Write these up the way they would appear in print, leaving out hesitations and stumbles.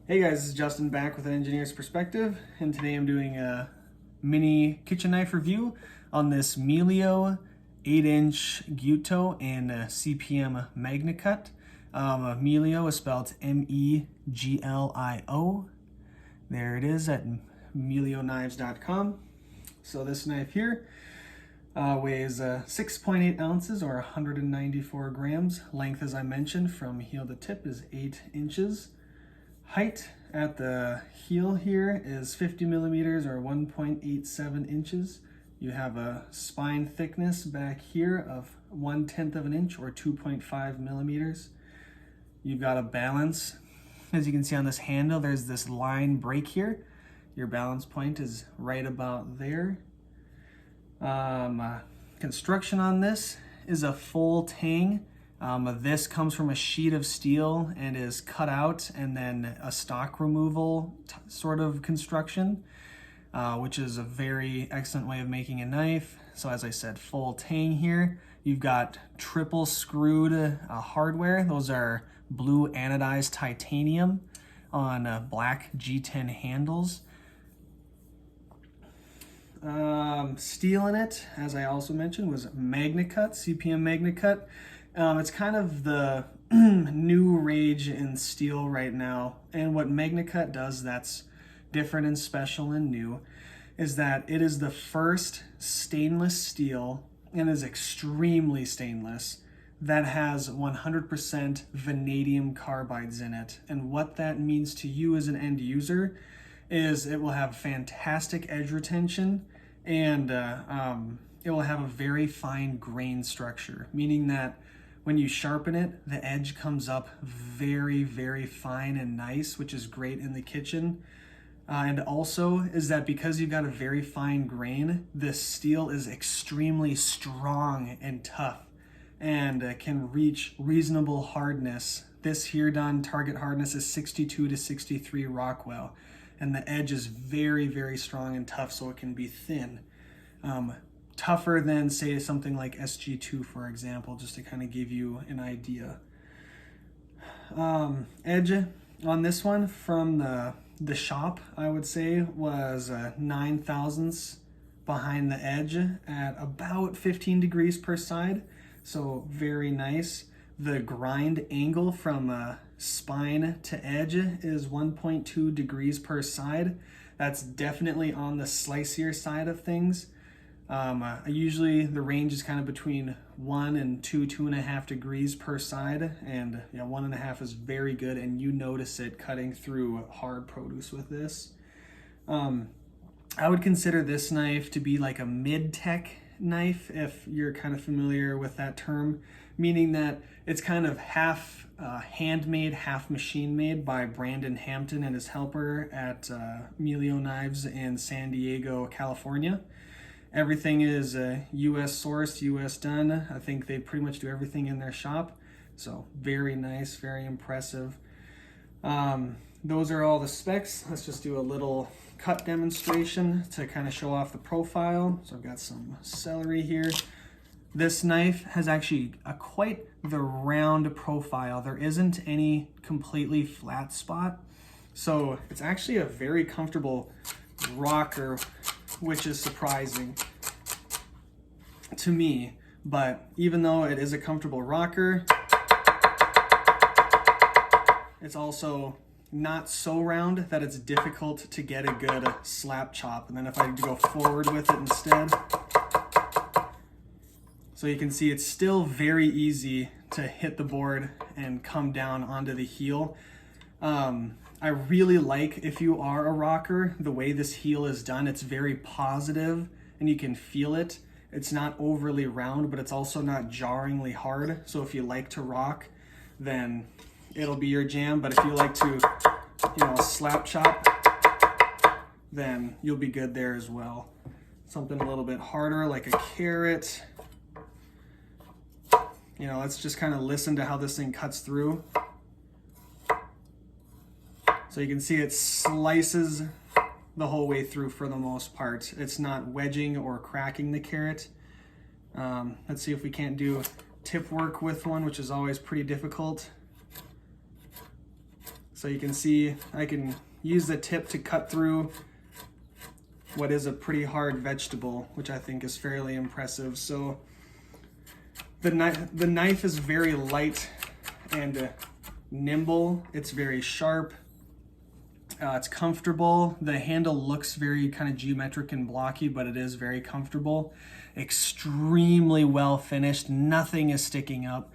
Hey guys, this is Justin back with an engineer's perspective, and today I'm doing a mini kitchen knife review on this Meglio 8-inch Gyuto and CPM-Magnacut. Meglio is spelled M-E-G-L-I-O. There it is at MeglioKnives.com. So this knife here weighs 6.8 ounces or 194 grams. Length, as I mentioned, from heel to tip is 8 inches. Height at the heel here is 50 millimeters or 1.87 inches. You have a spine thickness back here of 1/10 of an inch or 2.5 millimeters. You've got a balance. As you can see on this handle, there's this line break here. Your balance point is right about there. Construction on this is a full tang. This comes from a sheet of steel and is cut out and then a stock removal sort of construction, which is a very excellent way of making a knife. So as I said, full tang here. You've got triple screwed hardware. Those are blue anodized titanium on black G10 handles. Steel in it, as I also mentioned, was Magnacut, CPM-Magnacut. It's kind of the new rage in steel right now, and what Magnacut does that's different and special and new is that it is the first stainless steel, and is extremely stainless, that has 100% vanadium carbides in it. And what that means to you as an end user is it will have fantastic edge retention, and it will have a very fine grain structure, meaning that when you sharpen it, the edge comes up very, very fine and nice, which is great in the kitchen. And also is that because you've got a very fine grain, this steel is extremely strong and tough and can reach reasonable hardness. This here done target hardness is 62 to 63 Rockwell, and the edge is very, very strong and tough, so it can be thin. Tougher than, say, something like SG2, for example, just to kind of give you an idea. Edge on this one from the shop, I would say, was 9 thousandths behind the edge at about 15 degrees per side, so very nice. The grind angle from spine to edge is 1.2 degrees per side. That's definitely on the slicier side of things. Usually the range is kind of between 1 and 2.5 degrees per side, and 1.5 is very good, and you notice it cutting through hard produce with this. I would consider this knife to be like a mid-tech knife, if you're kind of familiar with that term, meaning that it's kind of half handmade, half machine-made by Brandon Hampton and his helper at Meglio Knives in San Diego, California. Everything is US sourced, US done. I think they pretty much do everything in their shop. So very nice, very impressive. Those are all the specs. Let's just do a little cut demonstration to kind of show off the profile. So I've got some celery here. This knife has actually quite the round profile. There isn't any completely flat spot. So it's actually a very comfortable rocker, which is surprising to me. But even though it is a comfortable rocker, it's also not so round that it's difficult to get a good slap chop. And then if I go forward with it instead, so you can see it's still very easy to hit the board and come down onto the heel. I really like, if you are a rocker, the way this heel is done. It's very positive and you can feel it. It's not overly round, but it's also not jarringly hard. So if you like to rock, then it'll be your jam. But if you like to, slap chop, then you'll be good there as well. Something a little bit harder, like a carrot. Let's just kind of listen to how this thing cuts through. So you can see it slices the whole way through for the most part. It's not wedging or cracking the carrot. Let's see if we can't do tip work with one, which is always pretty difficult. So you can see I can use the tip to cut through what is a pretty hard vegetable, which I think is fairly impressive. So the knife is very light and nimble. It's very sharp. It's comfortable. The handle looks very kind of geometric and blocky, but it is very comfortable. Extremely well finished. Nothing is sticking up.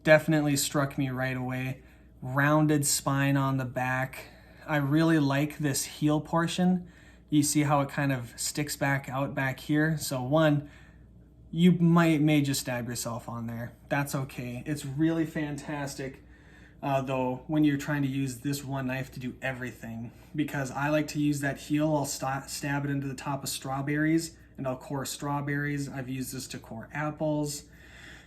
Definitely struck me right away. Rounded spine on the back. I really like this heel portion. You see how it kind of sticks back out back here. So one, you may just stab yourself on there. That's okay. It's really fantastic. Though when you're trying to use this one knife to do everything, because I like to use that heel, I'll stab it into the top of strawberries and I'll core strawberries. I've used this to core apples.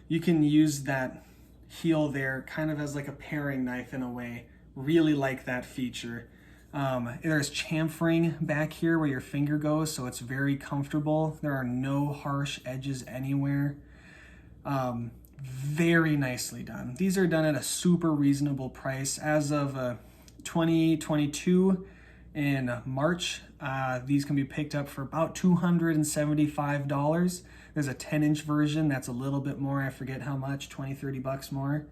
You can use that heel there kind of as like a paring knife in a way. Really like that feature. There's chamfering back here where your finger goes, so it's very comfortable. There are no harsh edges anywhere. Very nicely done. These are done at a super reasonable price. As of 2022 in March, these can be picked up for about $275. There's a 10-inch version that's a little bit more. I forget how much, 20, 30 bucks more.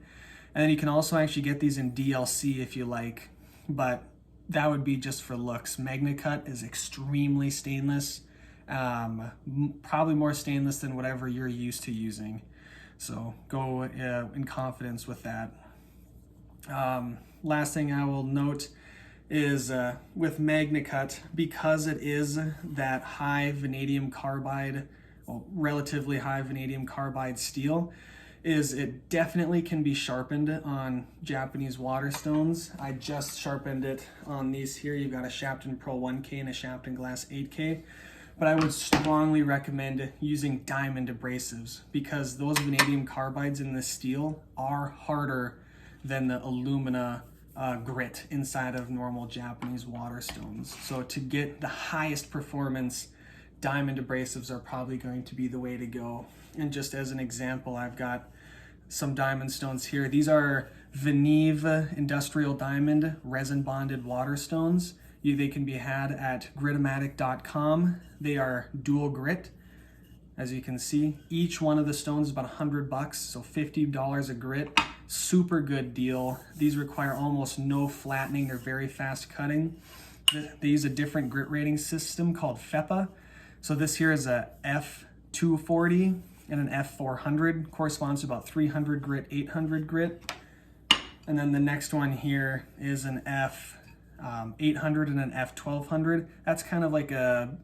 And then you can also actually get these in DLC if you like, but that would be just for looks. Magnacut is extremely stainless, probably more stainless than whatever you're used to using. So go in confidence with that. Last thing I will note is with Magnacut, because it is that high vanadium carbide, well, relatively high vanadium carbide steel, is it definitely can be sharpened on Japanese water stones. I just sharpened it on these here. You've got a Shapton Pro 1K and a Shapton Glass 8K. But I would strongly recommend using diamond abrasives, because those vanadium carbides in this steel are harder than the alumina grit inside of normal Japanese water stones. So to get the highest performance, diamond abrasives are probably going to be the way to go. And just as an example, I've got some diamond stones here. These are Veneeve industrial diamond resin bonded water stones. They can be had at gritomatic.com. They are dual grit. As you can see, each one of the stones is about $100, so $50 a grit. Super good deal. These require almost no flattening. They're very fast cutting. They use a different grit rating system called FEPA. So this here is a F240 and an F400. Corresponds to about 300 grit, 800 grit. And then the next one here is an F800 and an F1200. That's kind of like a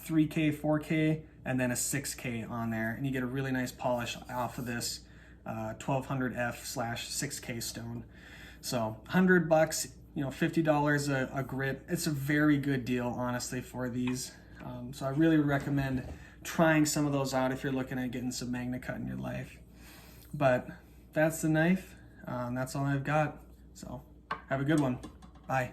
3K, 4K, and then a 6K on there. And you get a really nice polish off of this 1200F/6K stone. So $100, you know, $50 a grit. It's a very good deal, honestly, for these. So I really recommend trying some of those out if you're looking at getting some Magnacut in your life. But that's the knife. That's all I've got. So have a good one. Bye.